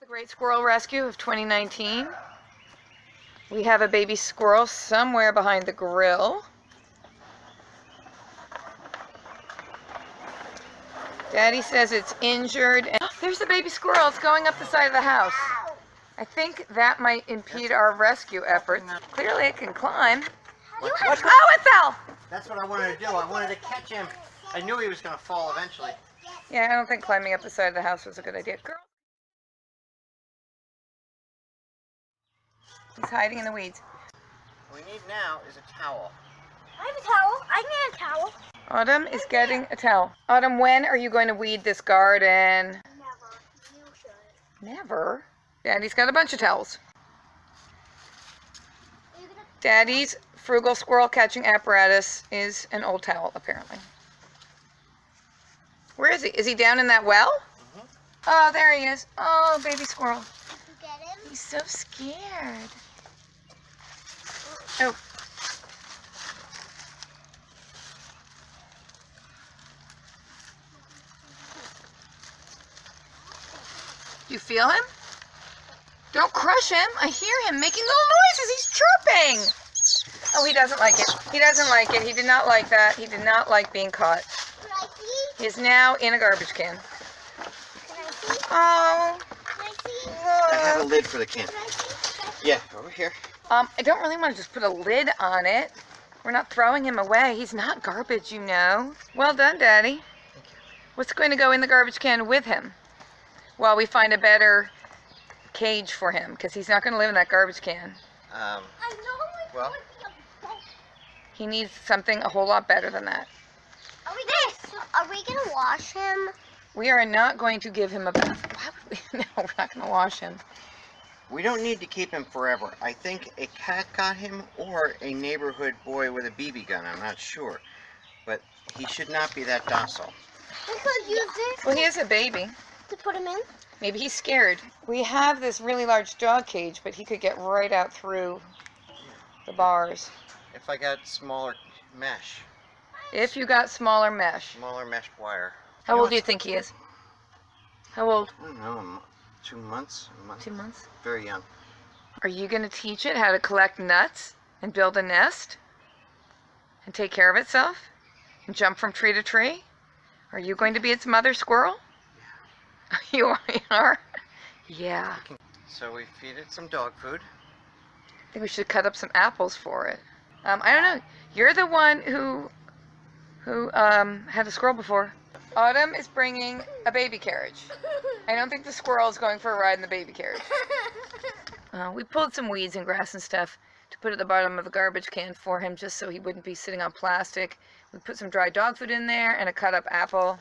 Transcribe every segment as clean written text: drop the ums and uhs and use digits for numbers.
Great Squirrel Rescue of 2019. We have a baby squirrel somewhere behind the grill. Daddy says it's injured. And there's the baby squirrel. It's going up the side of the house. I think that might impede our rescue efforts. Clearly it can climb. Oh, it fell! That's what I wanted to do. I wanted to catch him. I knew he was going to fall eventually. Yeah, I don't think climbing up the side of the house was a good idea. Girl. He's hiding in the weeds. What we need now is a towel. I have a towel. I need a towel. Autumn is getting a towel. Autumn, when are you going to weed this garden? Never. You should. Never? Daddy's got a bunch of towels. Daddy's Frugal squirrel catching apparatus is an old towel, apparently. Where is he? Is he down in that well? Mm-hmm. Oh, there he is. Oh, baby squirrel. Did you get him? He's so scared. Oh. You feel him? Don't crush him. I hear him making little noises. He's chirping. Oh, he doesn't like it. He doesn't like it. He did not like that. He did not like being caught. Can I see? He's now in a garbage can. Can I see? Oh. Can I see? I have a lid for the can. Can I see? Yeah, over here. I don't really want to just put a lid on it. We're not throwing him away. He's not garbage, you know. Well done, Daddy. Thank you. What's going to go in the garbage can with him while we find a better cage for him? Because he's not going to live in that garbage can. I know Well. would be a boat. He needs something a whole lot better than that. Are we gonna wash him? We are not going to give him a bath. Why would we? No, we're not going to wash him. We don't need to keep him forever. I think a cat got him or a neighborhood boy with a BB gun. I'm not sure. But he should not be that docile. We could use this Well, he is a baby. to put him in. Maybe he's scared. We have this really large dog cage, but he could get right out through the bars. If I got smaller mesh, If you got smaller mesh. smaller mesh wire. How old do you think he is? How old? I don't know, 2 months? A month. 2 months. Very young. Are you going to teach it how to collect nuts and build a nest and take care of itself and jump from tree to tree? Are you going to be its mother squirrel? You are? Yeah. So we feed it some dog food. I think we should cut up some apples for it. I don't know. You're the one who had a squirrel before. Autumn is bringing a baby carriage. I don't think the squirrel is going for a ride in the baby carriage. We pulled some weeds and grass and stuff to put at the bottom of the garbage can for him just so he wouldn't be sitting on plastic. We put some dry dog food in there and a cut up apple.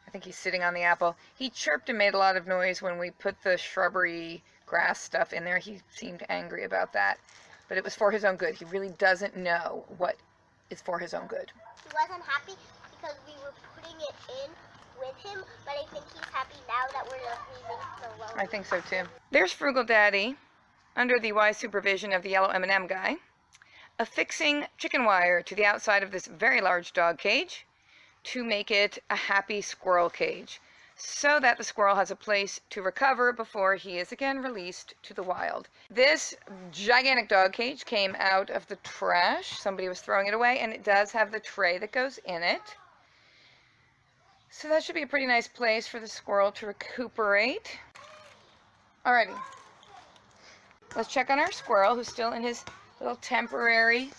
I think he's sitting on the apple. He chirped and made a lot of noise when we put the shrubbery grass stuff in there. He seemed angry about that. But it was for his own good. He really doesn't know what is for his own good. He wasn't happy because we were putting it in with him, but I think he's happy now that we're just leaving it alone. I think so too. There's Frugal Daddy, under the wise supervision of the yellow M&M guy, affixing chicken wire to the outside of this very large dog cage to make it a happy squirrel cage, so that the squirrel has a place to recover before he is again released to the wild. This gigantic dog cage came out of the trash. Somebody was throwing it away, and it does have the tray that goes in it. So that should be a pretty nice place for the squirrel to recuperate. Alrighty. Let's check on our squirrel, who's still in his little temporary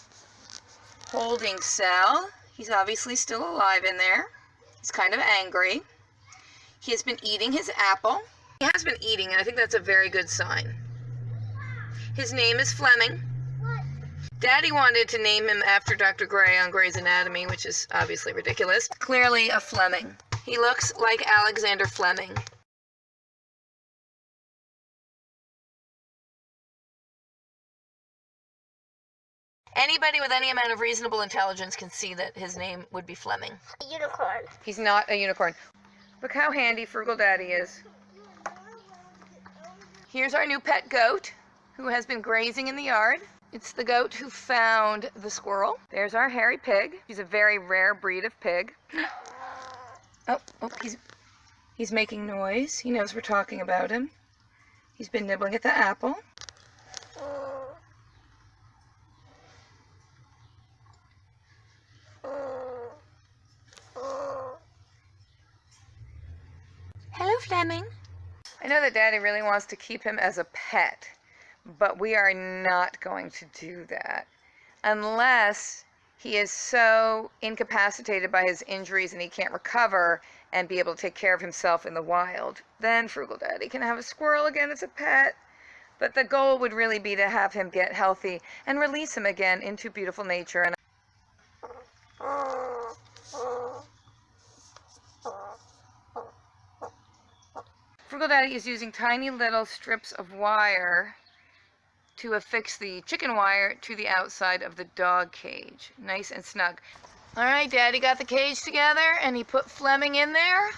holding cell. He's obviously still alive in there. He's kind of angry. He has been eating his apple. He has been eating, and I think that's a very good sign. His name is Fleming. What? Daddy wanted to name him after Dr. Gray on Grey's Anatomy, which is obviously ridiculous. Clearly a Fleming. He looks like Alexander Fleming. Anybody with any amount of reasonable intelligence can see that his name would be Fleming. A unicorn. He's not a unicorn. Look how handy Frugal Daddy is. Here's our new pet goat, who has been grazing in the yard. It's the goat who found the squirrel. There's our hairy pig. He's a very rare breed of pig. Oh, he's making noise. He knows we're talking about him. He's been nibbling at the apple. Hello, Fleming. I know that Daddy really wants to keep him as a pet, but we are not going to do that unless he is so incapacitated by his injuries and he can't recover and be able to take care of himself in the wild. Then Frugal Daddy can have a squirrel again as a pet. But the goal would really be to have him get healthy and release him again into beautiful nature. And Frugal Daddy is using tiny little strips of wire to affix the chicken wire to the outside of the dog cage. Nice and snug. All right, Daddy got the cage together and he put Fleming in there.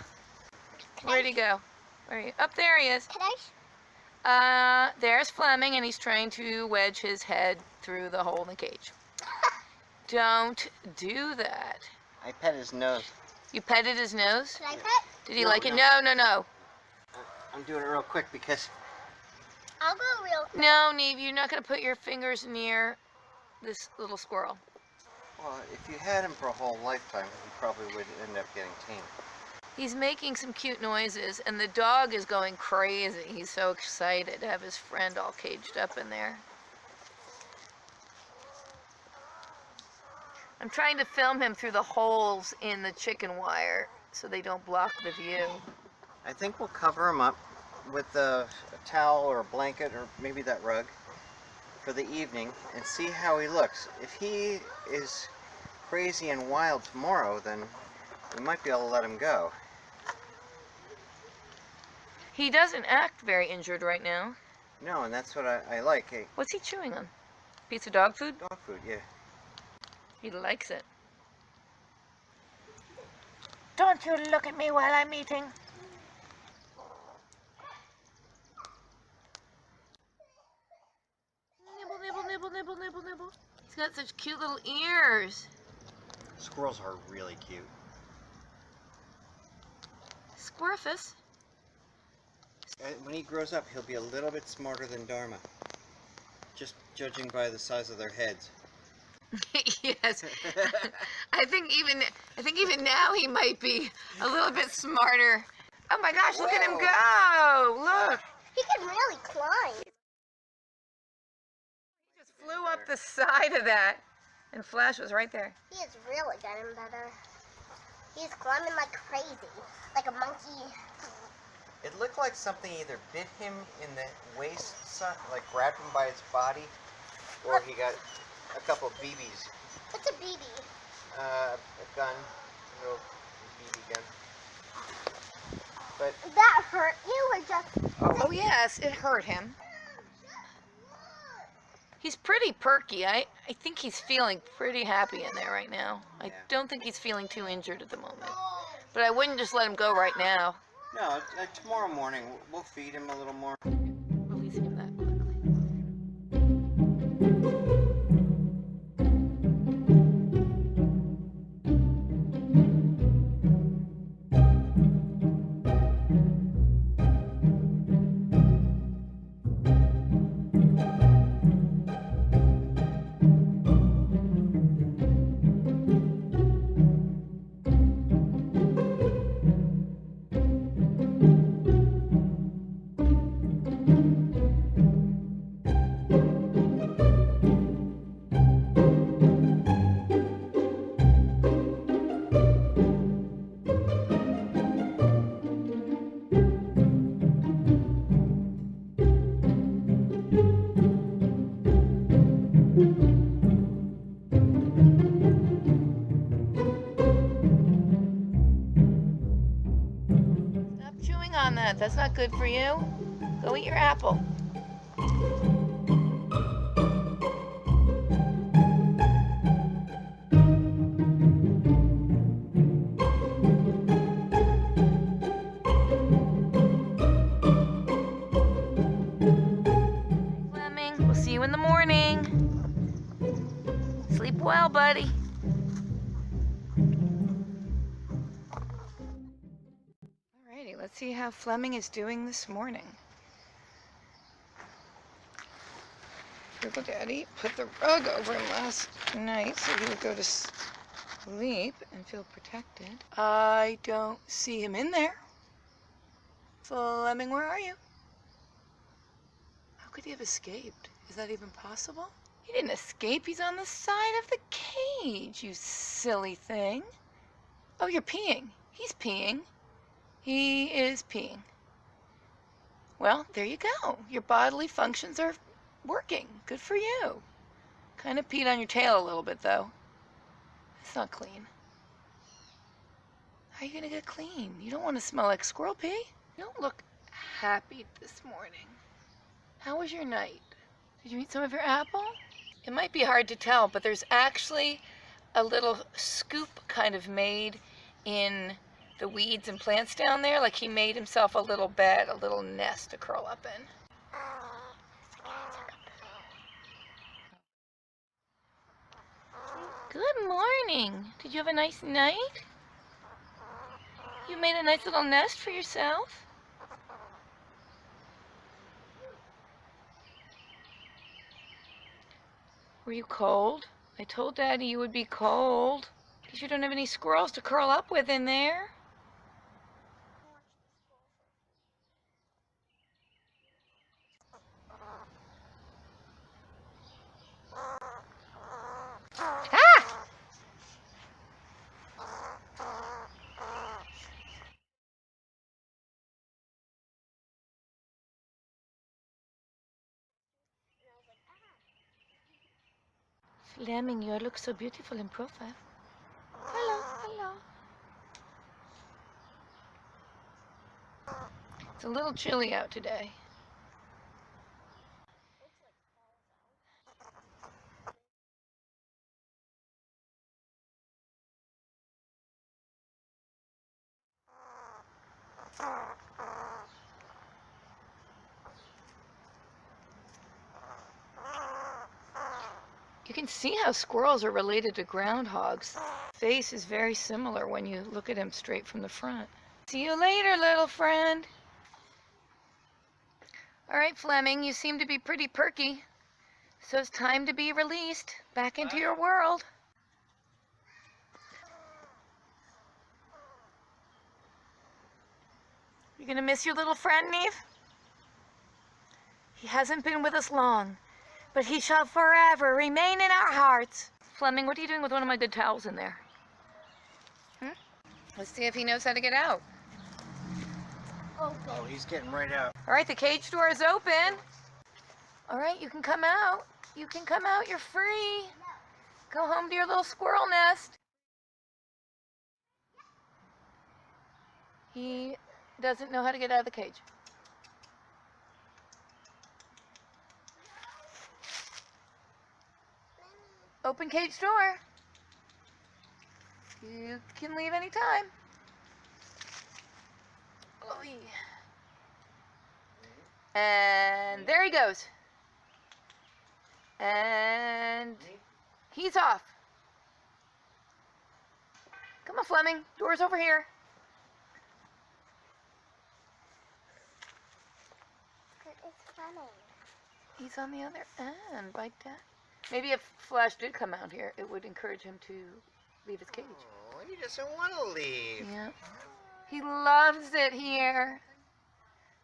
Where'd he go? Up there he is. Can I? There's Fleming, and he's trying to wedge his head through the hole in the cage. Don't do that. I pet his nose. You petted his nose? Can I pet? Did he No, like it? no. No. I'm doing it real quick because I'll go real quick. No, Neve, you're not going to put your fingers near this little squirrel. well, if you had him for a whole lifetime, he probably would end up getting tame. He's making some cute noises, and the dog is going crazy. He's so excited to have his friend all caged up in there. I'm trying to film him through the holes in the chicken wire so they don't block the view. I think we'll cover him up with a towel or a blanket or maybe that rug for the evening and see how he looks. If he is crazy and wild tomorrow, then we might be able to let him go. He doesn't act very injured right now. No, and that's what I like. Hey, What's he chewing on? Piece of dog food? dog food, yeah. He likes it. Don't you look at me while I'm eating. Nibble. He's got such cute little ears. Squirrels are really cute. Squirrelfus. When he grows up, he'll be a little bit smarter than Dharma. Just judging by the size of their heads. Yes. I think even now he might be a little bit smarter. Oh my gosh, look at him go. Look. He can really climb. He just flew up the side of that and Flash was right there. He is really getting better. He's climbing like crazy, like a monkey. It looked like something either bit him in the waist, like grabbed him by its body, or he got a couple of BBs. What's a BB? A gun, a little BB gun. But That hurt you or just... Oh yes, it hurt him. He's pretty perky. I think he's feeling pretty happy in there right now. I Yeah. don't think he's feeling too injured at the moment. But I wouldn't just let him go right now. no, tomorrow morning we'll feed him a little more. Releasing him that quickly. Stop chewing on that. That's not good for you. Go eat your apple. Fleming, we'll see you in the morning. Sleep well, buddy. Alrighty, let's see how Fleming is doing this morning. Frugal Daddy put the rug over him last night so he would go to sleep and feel protected. I don't see him in there. Fleming, where are you? How could he have escaped? Is that even possible? He didn't escape. He's on the side of the cage, you silly thing. Oh, you're peeing. He's peeing. He is peeing. Well, there you go. Your bodily functions are working. Good for you. Kind of peed on your tail a little bit, though. It's not clean. How are you going to get clean? You don't want to smell like squirrel pee. You don't look happy this morning. How was your night? Did you eat some of your apple? It might be hard to tell, but there's actually a little scoop kind of made in the weeds and plants down there. Like he made himself a little bed, a little nest to curl up in. Good morning. Did you have a nice night? You made a nice little nest for yourself? Were you cold? I told Daddy you would be cold. Because you don't have any squirrels to curl up with in there. Ah! Fleming, you look so beautiful in profile. Hello, hello. It's a little chilly out today. You can see how squirrels are related to groundhogs. Face is very similar when you look at him straight from the front. See you later, little friend. All right, Fleming, you seem to be pretty perky. So it's time to be released back into your world. You gonna miss your little friend, Neve? He hasn't been with us long, but he shall forever remain in our hearts. Fleming, what are you doing with one of my good towels in there? Let's see if he knows how to get out. Oh, he's getting right out. All right, the cage door is open. All right, you can come out. You can come out, you're free. Go home to your little squirrel nest. He doesn't know how to get out of the cage. Open cage door. You can leave anytime. And there he goes. And he's off. Come on, Fleming. Door's over here. It's Fleming. He's on the other end, like that. Maybe if Flash did come out here, it would encourage him to leave his cage. Oh, he doesn't want to leave. Yeah. He loves it here.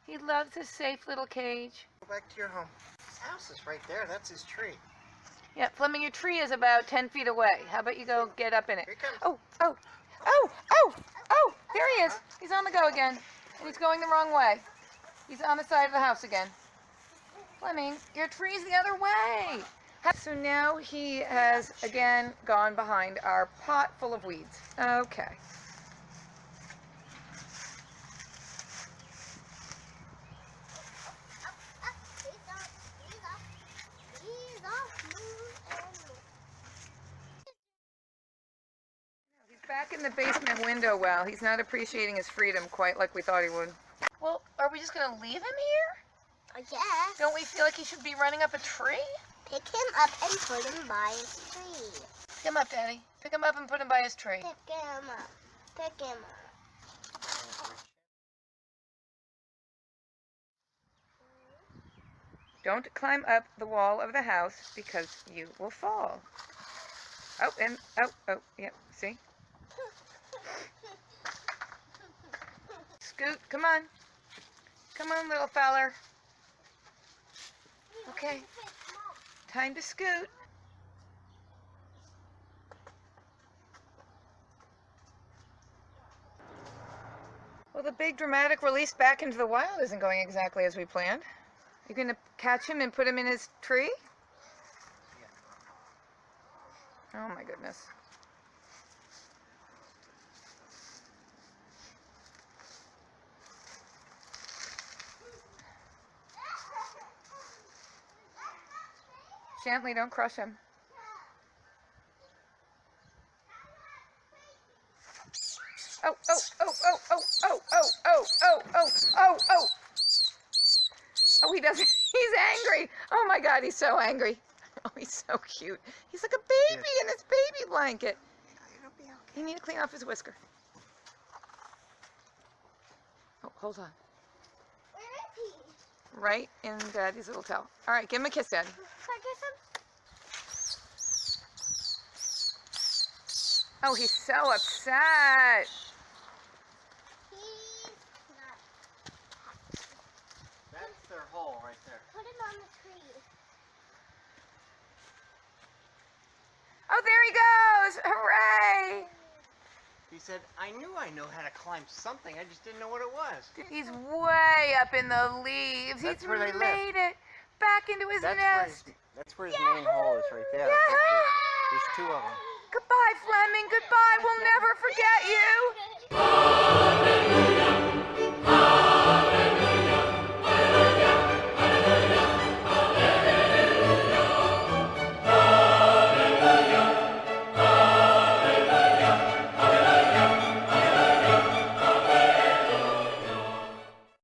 He loves his safe little cage. Go back to your home. His house is right there. That's his tree. Yeah, Fleming, your tree is about 10 feet away. How about you go get up in it? Here he comes. Oh, oh, oh, oh, oh, there he is. He's on the go again. And he's going the wrong way. He's on the side of the house again. Fleming, your tree's the other way. So now he has again gone behind our pot full of weeds. Okay. He's back in the basement window well. He's not appreciating his freedom quite like we thought he would. Well, are we just going to leave him here? I guess. Don't we feel like he should be running up a tree? Pick him up and put him by his tree. Pick him up, Daddy. Pick him up and put him by his tree. Pick him up. Pick him up. Don't climb up the wall of the house because you will fall. Oh, and, oh, yeah, see? Scoot, come on. Come on, little feller. Okay, time to scoot. Well, the big dramatic release back into the wild isn't going exactly as we planned. You're going to catch him and put him in his tree? Oh my goodness. Gently, don't crush him. Oh, oh, oh, oh, oh, oh, oh, oh, oh, oh, oh, oh. Oh, he doesn't. He's angry. Oh my God, he's so angry. Oh, he's so cute. He's like a baby in his baby blanket. It'll be okay. You need to clean off his whisker. Oh, hold on. Where is he? Right in Daddy's little towel. All right, give him a kiss, Daddy. Can I kiss him? Oh, he's so upset. He's not. That's their hole right there. Put him on the tree. Oh, there he goes. Hooray. He said, I knew I know how to climb something. I just didn't know what it was. He's way up in the leaves. That's He's where they live. made it back into his nest. That's where his main hole is right there. Yahoo! There's two of them. Goodbye, Fleming. Goodbye. We'll never forget you.